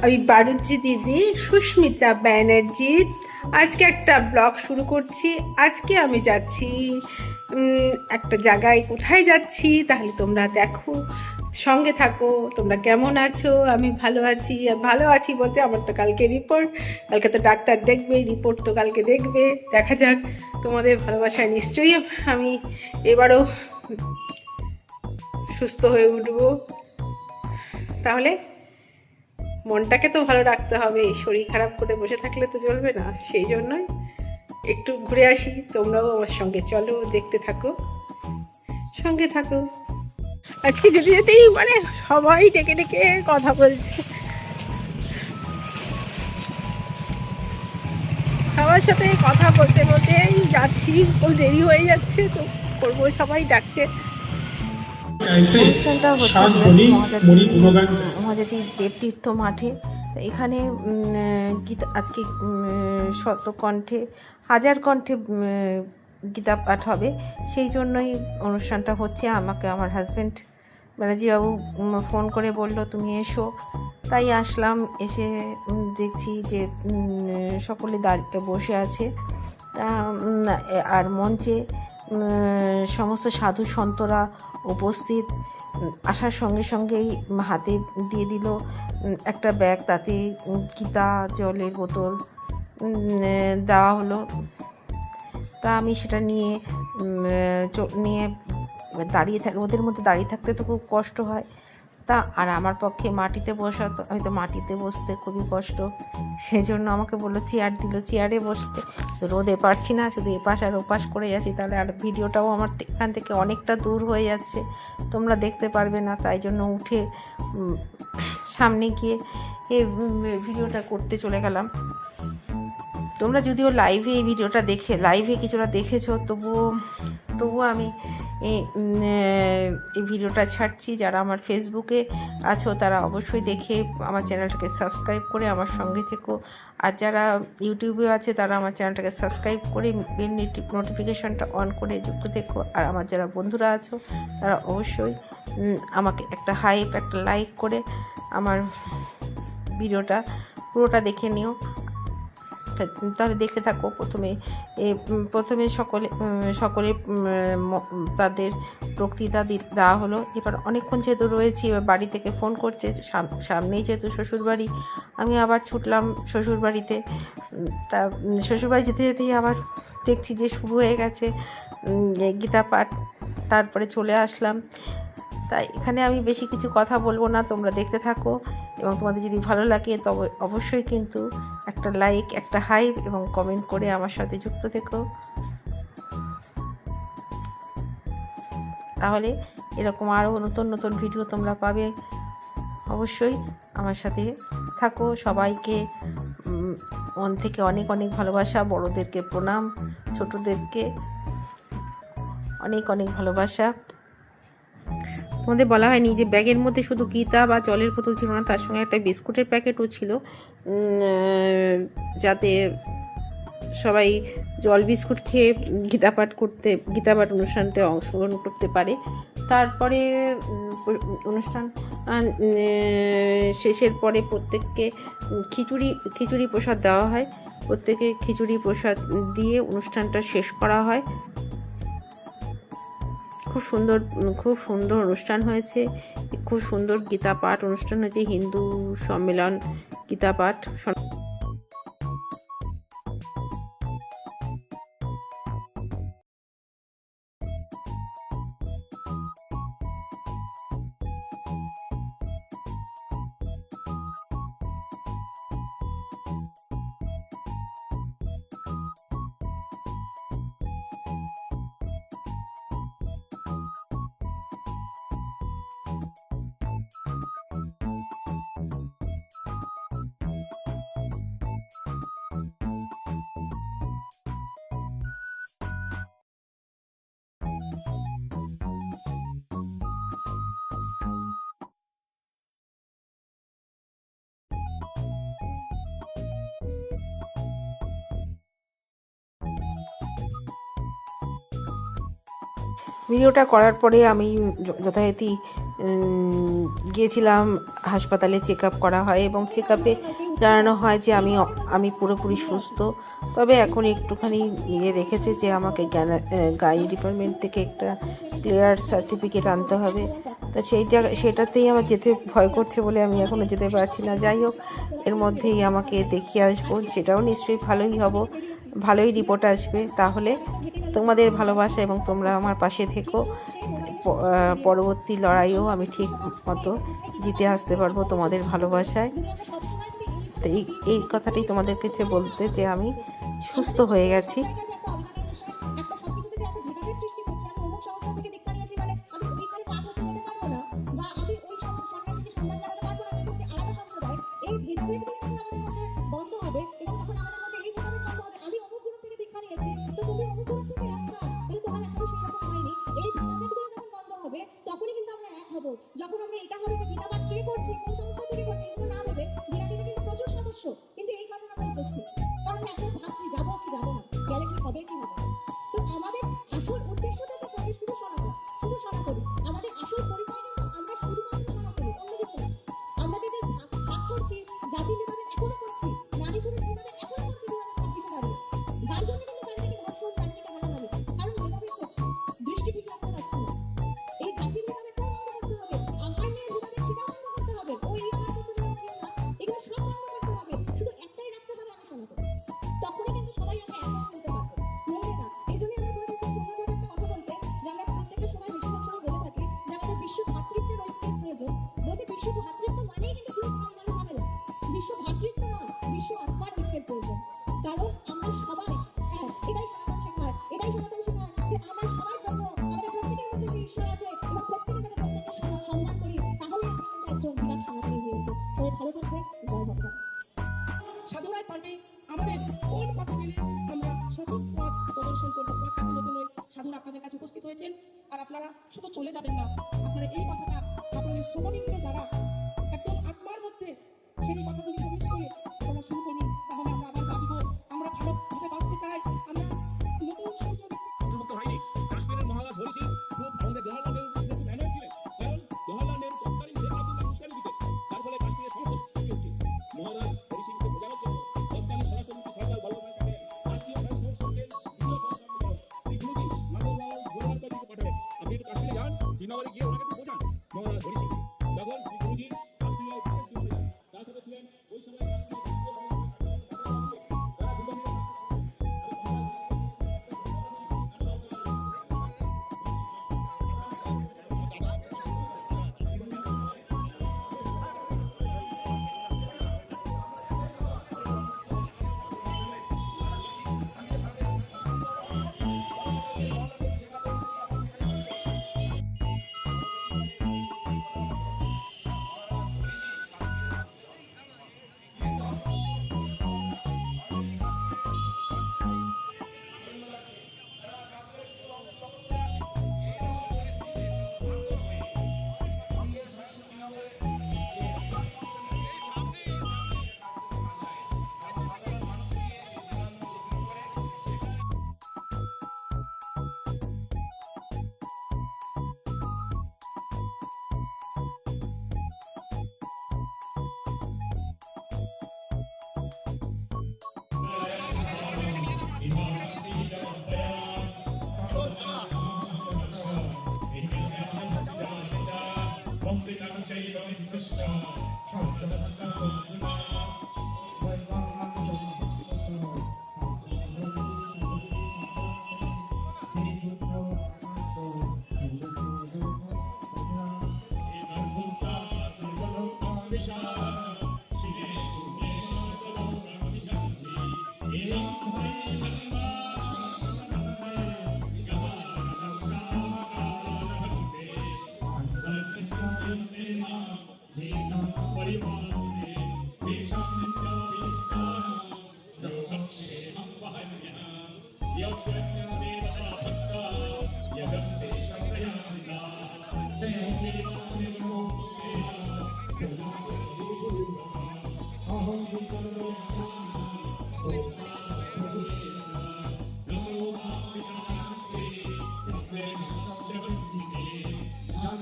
আমি বাড়ুজ্জি দিদি সুস্মিতা ব্যানার্জি আজকে একটা ব্লগ শুরু করছি। আজকে আমি যাচ্ছি একটা জায়গায়। কোথায় যাচ্ছি তাহলে তোমরা দেখো, সঙ্গে থাকো। তোমরা কেমন আছো? আমি ভালো আছি। আর ভালো আছি বলতে আমার তো কালকে রিপোর্ট, কালকে তো ডাক্তার দেখবে, রিপোর্ট তো কালকে দেখবে। দেখা যাক, তোমাদের ভালোবাসায় নিশ্চয়ই আমি এবারও সুস্থ হয়ে উঠবো। তাহলে মনটাকে তো ভালো রাখতে হবে, শরীর খারাপ করে বসে থাকলে তো চলবে না। সেই জন্যই একটু ঘুরে আসি। তোমরাও আমার সঙ্গে চলো, দেখতে থাকো, সঙ্গে থাকো। আজকে যেতে যেতেই মানে সবাই ডেকে ডেকে কথা বলছে, সবার সাথে কথা বলতে বলতেই যাচ্ছি। খুব দেরি হয়ে যাচ্ছে, তো করবো, সবাই ডাকছে। অনুষ্ঠানটা হচ্ছে মহাজাতি দেবতীর্থ মাঠে। এখানে গীতা আজকে শতকণ্ঠে, হাজার কণ্ঠে গীতা পাঠ হবে। সেই জন্যই অনুষ্ঠানটা হচ্ছে। আমাকে আমার হাজব্যান্ড ব্যানার্জিবাবু ফোন করে বলল তুমি এসো, তাই আসলাম। এসে দেখছি যে সকলে দাঁড়িয়ে বসে আছে, আর মঞ্চে সমস্ত সাধু সন্তরা উপস্থিত। আসার সঙ্গে সঙ্গেই হাতে দিয়ে দিল একটা ব্যাগ, তাতে গীতা, জলের বোতল দেওয়া হলো। তা আমি সেটা নিয়ে নিয়ে দাঁড়িয়ে ওদের মধ্যে দাঁড়িয়ে থাকতে তো খুব কষ্ট হয়। তা আর আমার পক্ষে মাটিতে বসা, তো আমি তো মাটিতে বসতে খুবই কষ্ট। সেই জন্য আমাকে বললো, চেয়ার দিল, চেয়ারে বসতে। রোদে পারছি না, শুধু এপাশ আর ওপাশ করে যাচ্ছি, তাহলে আর ভিডিওটাও আমার এখান থেকে অনেকটা দূর হয়ে যাচ্ছে, তোমরা দেখতে পারবে না। তাই জন্য উঠে সামনে গিয়ে ভিডিওটা করতে চলে গেলাম। তোমরা যদিও লাইভে এই ভিডিওটা লাইভে কিছুটা দেখেছো, তবুও আমি এই ভিডিওটা ছাড়ছি। যারা আমার ফেসবুকে আছো তারা অবশ্যই দেখে আমার চ্যানেলটাকে সাবস্ক্রাইব করে আমার সঙ্গে থেকো। আর যারা ইউটিউবে আছে তারা আমার চ্যানেলটাকে সাবস্ক্রাইব করে বেল নোটিফিকেশনটা অন করে যুক্ত থেকো। আর আমার যারা বন্ধুরা আছো তারা অবশ্যই আমাকে একটা একটা লাইক করে আমার ভিডিওটা পুরোটা দেখে নিও। তাহলে দেখতে থাকো। প্রথমে সকলে তাদের বক্তৃতা দেওয়া হলো। এবার অনেকক্ষণ যেহেতু রয়েছি, এবার বাড়ি থেকে ফোন করছে, সামনেই যেহেতু শ্বশুরবাড়ি, আমি আবার ছুটলাম শ্বশুরবাড়িতে। তা শ্বশুরবাড়ি যেতে যেতেই আবার দেখছি যে শুরু হয়ে গেছে গীতা পাঠ। তারপরে চলে আসলাম। তাই এখানে আমি বেশি কিছু কথা বলবো না, তোমরা দেখতে থাকো। এবং তোমাদের যদি ভালো লাগে তবে অবশ্যই কিন্তু একটা লাইক, একটা হাইপ এবং কমেন্ট করে আমার সাথে যুক্ত থেকো। তাহলে এরকম আরও নতুন নতুন ভিডিও তোমরা পাবে। অবশ্যই আমার সাথে থাকো। সবাইকে মন থেকে অনেক অনেক ভালোবাসা, বড়োদেরকে প্রণাম, ছোটোদেরকে অনেক অনেক ভালোবাসা। তোমাদের বলা হয়নি যে ব্যাগের মধ্যে শুধু গীতা বা জলের বোতল ছিল না, তার সঙ্গে একটা বিস্কুটের প্যাকেটও ছিল, যাতে সবাই জল বিস্কুট খেয়ে গীতা পাঠ অনুষ্ঠানতে অংশগ্রহণ করতে পারে। তারপরে অনুষ্ঠান শেষের পরে প্রত্যেককে খিচুড়ি প্রসাদ দেওয়া হয়। প্রত্যেকে খিচুড়ি প্রসাদ দিয়ে অনুষ্ঠানটা শেষ করা হয়। খুব সুন্দর অনুষ্ঠান হয়েছে। খুব সুন্দর গীতা পাঠ অনুষ্ঠান হয়েছে, হিন্দু সম্মেলন গীতা পাঠ। ভিডিওটা করার পরে আমি যথারীতি গিয়েছিলাম হাসপাতালে, চেক আপ করা হয় এবং চেক আপে জানানো হয় যে আমি পুরোপুরি সুস্থ। তবে এখন একটুখানি রেখেছে যে আমাকে গাই ডিপার্টমেন্ট থেকে একটা ক্লিয়ার সার্টিফিকেট আনতে হবে। তা সেটাতেই আমার যেতে ভয় করছে বলে আমি এখনও যেতে পারছি না। যাই হোক, এর মধ্যেই আমাকে দেখিয়ে আসবো, সেটাও নিশ্চয়ই ভালোই রিপোর্ট আসবে। তাহলে তোমাদের ভালোবাসা এবং তোমরা আমার পাশে থেকো, পরবর্তী লড়াইও আমি ঠিক মতো জিতে আসতে পারবো তোমাদের ভালোবাসায়। তো এই কথাটাই তোমাদের কাছে বলতে যে আমি সুস্থ হয়ে গেছি। যখন আমরা এটা হবে যে গীতাপাঠ কে করছে, কোন সংস্থা থেকে করছে, এগুলো না ভেবে বিরাটিতে কিন্তু প্রচুর সদস্য, কিন্তু এই কাজে আমরা করছি কারণ এখন ভাবছি যাবো কি যাবো না, গেলে কি হবে কি হবে। তো আমাদের আসল উদ্দেশ্যটা তো সঙ্গে শুধু সনাতন, আমাদের আসল পরিচয় কিন্তু আমরা শুধুমাত্র সনাতনী, অন্য কিছু না। আমরা যে ভাগ করছি, জাতি বিভাজন এখনো করছি, নারী পুরুষ বিভাজন এখনো করছি 2026-এ দাঁড়িয়ে, যার জন্য কিন্তু চারিদিকে ধর্ষণ, চারিদিকে হানাহানি, কারণ ভেদাভেদ করছি, দৃষ্টি ঠিক রাখতে পারছি না। এই জাতি বিভাজনটা বন্ধ করতে হবে, আহার নিয়ে ভেদাভেদ সেটা বন্ধ করতে হবে, ওই ইহার করতে হবে না, এগুলো সব বন্ধ করতে হবে। শুধু একটাই রাখতে হবে, আমি সনাতন। তখনই কিন্তু সবাই আমরা এক হয়ে চলতে পারবো, নইলে না। এই জন্য আমরা খুব সুন্দরভাবে একটা কথা বলতে, যে আমরা প্রত্যেকটা সময় বেশিরভাগ সময় বলে থাকি যে আমাদের বিশ্ব ভ্রাতৃত্বের ঐক্যের প্রয়োজন। বলছে বিশ্ব ভ্রাতৃত্ব মানেই কিন্তু দুই ভাই মানে ঝামেলা, বিশ্ব ভ্রাতৃত্ব নয়, বিশ্ব আত্মার ঐক্যের প্রয়োজন। কারণ আমরা সবাই এক, এটাই সনাতন শেখায় যে আমরা সবাই ব্রহ্ম, আমাদের প্রত্যেকের মধ্যে যে ঈশ্বর আছে এবং প্রত্যেকে তাদের প্রত্যেককে সম্মান করি, তাহলে আমরা কিন্তু একজন বিরাট সনাতনী হয়ে উঠবো। সবাই ভালো থাকবে, জয় ভগবান। সাধুরাই পারবে আমাদের কোন পথে গেলে আমরা সঠিক পথ প্রদর্শন করবো। পথ নতুন সাধুরা আপনাদের কাছে উপস্থিত হয়েছেন, আর আপনারা শুধু চলে যাবেন না, আপনারা এই কথাটা আপনাদের শ্রবণের দ্বারা একদম আত্মার মধ্যে সেই কথাগুলি প্রবেশ করে তোমরা শুরু করুন। তাহলে আমরা আবার বাঁচবো, আমরা ভালোভাবে বাঁচতে চাই, আমরা নতুন সূর্য অন্তর্ভুক্ত হয়নি। কাশ্মীরের মহারাজ হরি সিং খুব আমাদের জওয়াহরলাল নেহরুর খুব ব্যানার ছিলেন, কারণ জওয়াহরলাল নেহরু তৎকালীন শেখ আব্দুল্লাহ উস্কানি দিতেন, যার ফলে কাশ্মীরের সমস্যা সৃষ্টি হচ্ছে। মহারাজ হরি সিংকে বোঝানোর জন্য তৎকালীন স্বরাষ্ট্রমন্ত্রী সর্দার বল্লভভাই প্যাটেল রাষ্ট্রীয় স্বয়ংসেবক সংঘের দ্বিতীয় সহসভাপতি শ্রী গুরুজি মাধবলাল গোলওয়ালকরকে পাঠালেন, আপনি একটু কাশ্মীরে যান, শ্রীনগরে গিয়ে ওনাকে একটু বোঝান। মহারাজ হরি সিং তখন শ্রী গুরুজি কাশ্মীরে বিশেষ দূত হয়ে যান, তার সাথে ছিলেন ওই সময়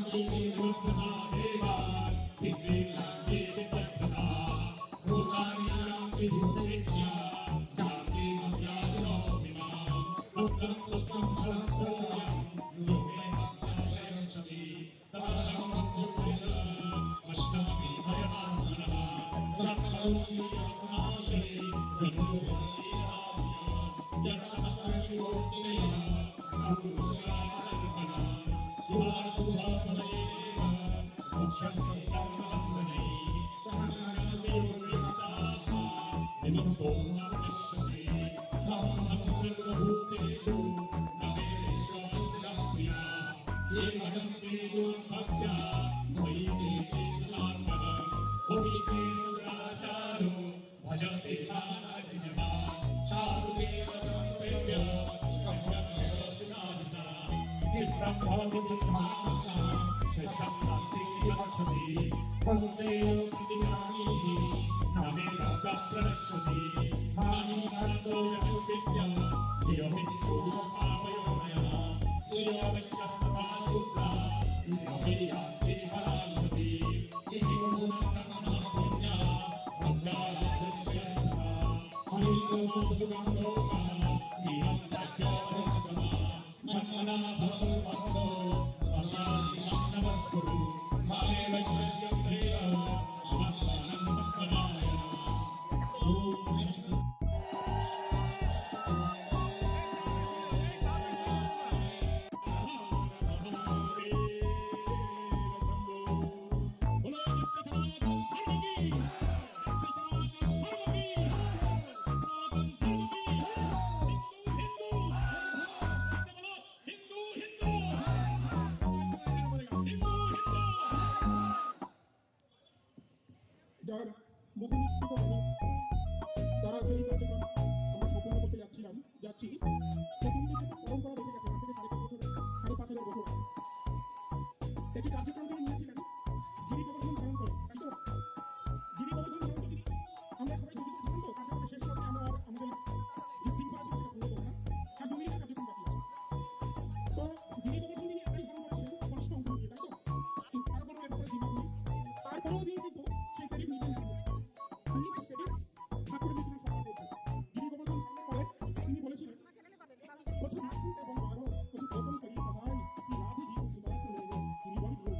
Thank you. যার মুখনিসৃত বাণী তারা যে এই কার্যক্রম আমরা সম্পূর্ণ করতে যাচ্ছি প্রতিনিধিদের পরম্পরা দেখে গেছে আজ থেকে 5,500 বছর একটি কার্যক্রম তিনি নিয়েছিলেন গিরি গোবর্ধন ধারণ করে, তাই তো? গিরি গোবর্ধন ধারণ করে আমরা সবাই যদি ধারণ তো কার্যক্রম শেষ করতে আমরা আর আমাদের যে শৃঙ্খলা ছিল সেটা পূর্ণ করবো না, আর 2 মিনিটের কার্যক্রম বাকি আছে। তো গিরি গোবর্ধন তিনি একাই ধারণ করেছিলেন কনিষ্ঠ অঙ্গ দিয়ে, তাই তো? তারপরেও এর ব্যাপারে দ্বিমত নেই, তারপরেও দিয়ে কিন্তু সেই সেটিং নিজে নিয়ে তিনি সেই সেটিং ঠাকুর দিয়েছিলেন সবার মধ্যে। গিরি গোবর্ধন ধারণের পরে তিনি বলেছিলেন कुछ नाटकों के बंबारो कुछ गोपन करी सवाई सी राधे जी को किबास में लेने गिरी वाली बोल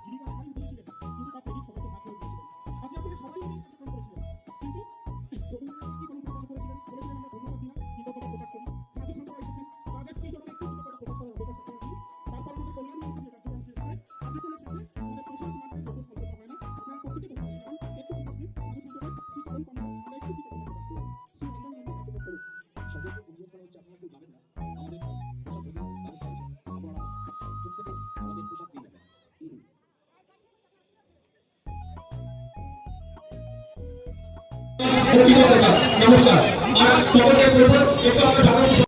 गिरी वाली हाई दिए ছিলেন কিন্তু তার তেরি সবাইকে হাত করে দিয়েছিলেন। আজ আপনারা সবাই এই কার্যক্রম করেছিলেন, কিন্তু রবীন্দ্রনাথ কি কোনো প্রকার করেছিলেন বলেছিলেন আমরা ধন্যবাদ দিনা কৃতজ্ঞতা প্রকাশ করি। সাধু সন্তরা এসেছেন তাদের সেই জন্য একটু কৃতজ্ঞতা প্রকাশ করার অবকাশ রাখি। তারপর আমাদের কল্যাণ মন্ত্রী কার্যক্রম শেষ হয়, কার্যক্রমের শেষে আমাদের প্রসাদ মাত্র যত সম্ভব হয় না আপনারা প্রত্যেকে বসে যান একটু সময় সাধু সন্তরা শ্রী চরণ কমল আমরা একটু কৃতজ্ঞতা প্রকাশ করি। শ্রী রঞ্জন মন্ত্রী কার্যক্রম করুন। সবাইকে অনুরোধ করা হচ্ছে আপনারা কেউ যাবেন না, আমাদের প্রসাদ গ্রহণ ব্যবস্থা আছে, আপনারা প্রত্যেকে আমাদের প্রসাদ দিয়ে যাবেন। নমস্কার। আর খবরকে বলবো একটু আমরা